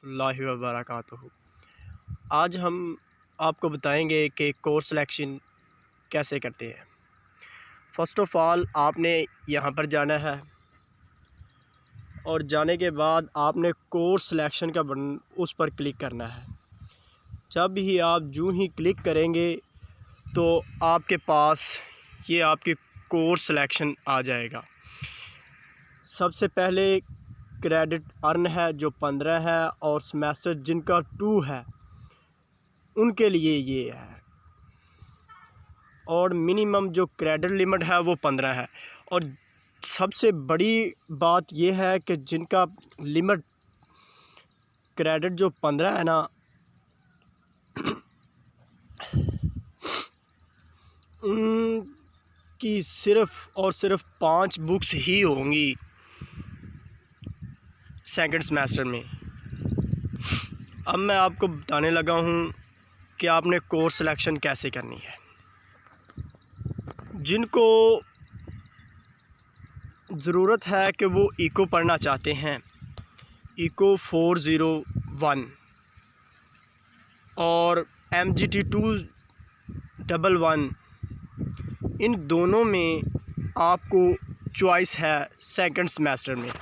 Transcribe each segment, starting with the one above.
रहमतुल्लाहि व बरकातुहू। आज हम आपको बताएंगे कि कोर्स सिलेक्शन कैसे करते हैं। फ़र्स्ट ऑफ़ ऑल आपने यहाँ पर जाना है और जाने के बाद आपने कोर्स सिलेक्शन का बटन उस पर क्लिक करना है। जब ही आप यूँ ही क्लिक करेंगे तो आपके पास ये आपकी कोर्स सिलेक्शन आ जाएगा। सबसे पहले क्रेडिट अर्न है जो 15 है, और सेमेस्टर जिनका 2 है उनके लिए ये है, और मिनिमम जो क्रेडिट लिमिट है वो 15 है। और सबसे बड़ी बात ये है कि जिनका लिमिट क्रेडिट जो 15 है ना, उनकी सिर्फ़ और सिर्फ 5 बुक्स ही होंगी सेकंड सेमेस्टर में। अब मैं आपको बताने लगा हूँ कि आपने कोर्स सिलेक्शन कैसे करनी है। जिनको ज़रूरत है कि वो इको पढ़ना चाहते हैं, इको 401 और MGT 211, इन दोनों में आपको चॉइस है सेकंड सेमेस्टर में।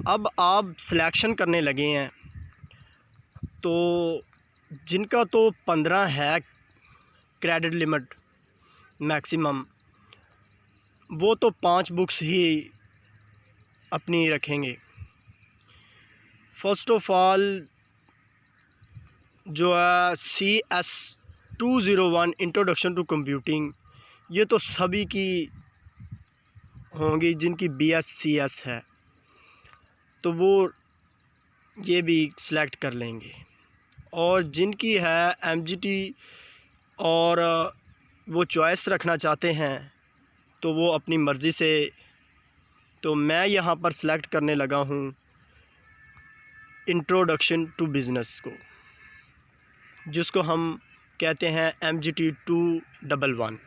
अब आप सिलेक्शन करने लगे हैं तो जिनका तो 15 है क्रेडिट लिमिट मैक्सिमम, वो तो 5 बुक्स ही अपनी रखेंगे। फ़र्स्ट ऑफ़ ऑल जो है CS 201 इंट्रोडक्शन टू कंप्यूटिंग, ये तो सभी की होंगी जिनकी BScs है, तो वो ये भी सिलेक्ट कर लेंगे। और जिनकी है MGT और वो चॉइस रखना चाहते हैं तो वो अपनी मर्ज़ी से। तो मैं यहाँ पर सिलेक्ट करने लगा हूँ इंट्रोडक्शन टू बिज़नेस को, जिसको हम कहते हैं MGT 211।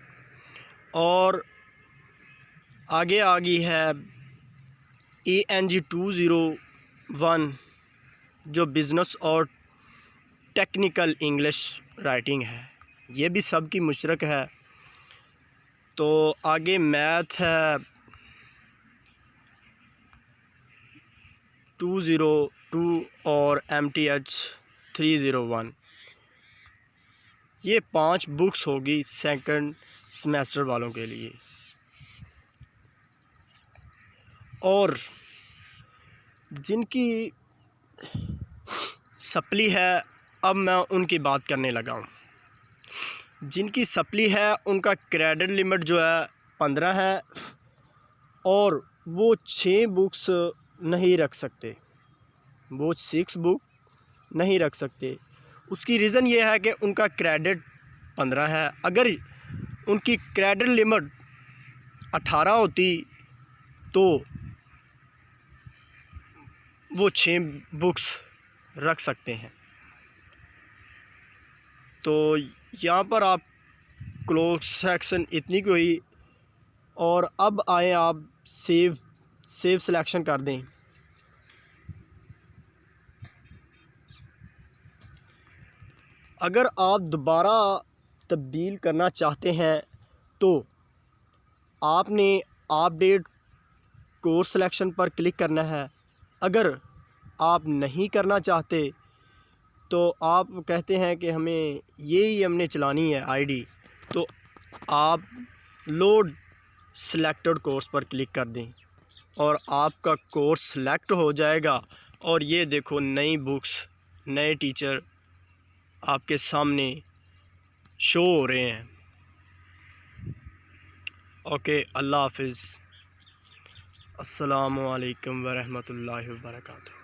और आगे आ गई है ANG 201 जो बिज़नेस और टेक्निकल इंग्लिश राइटिंग है, ये भी सब की मुशतरक है। तो आगे मैथ है 202 और MTH 301। ये 5 बुक्स होगी सेकंड सेमेस्टर वालों के लिए। और जिनकी सप्ली है, अब मैं उनकी बात करने लगा हूँ। जिनकी सप्ली है उनका क्रेडिट लिमिट जो है 15 है, और वो 6 बुक्स नहीं रख सकते, वो 6 बुक नहीं रख सकते। उसकी रीज़न ये है कि उनका क्रेडिट 15 है। अगर उनकी क्रेडिट लिमिट 18 होती तो वो 6 बुक्स रख सकते हैं। तो यहाँ पर आप क्लोज सेक्शन इतनी की हुई। और अब आए आप सेव सिलेक्शन कर दें। अगर आप दोबारा तब्दील करना चाहते हैं तो आपने अपडेट कोर्स सिलेक्शन पर क्लिक करना है। अगर आप नहीं करना चाहते तो आप कहते हैं कि हमें हमने चलानी है ID, तो आप लोड सिलेक्टेड कोर्स पर क्लिक कर दें और आपका कोर्स सिलेक्ट हो जाएगा। और ये देखो नई बुक्स, नए टीचर आपके सामने शो हो रहे हैं। ओके, अल्लाह हाफिज़। अस्सलामु अलैकुम व रहमतुल्लाहि व बरकातुहू।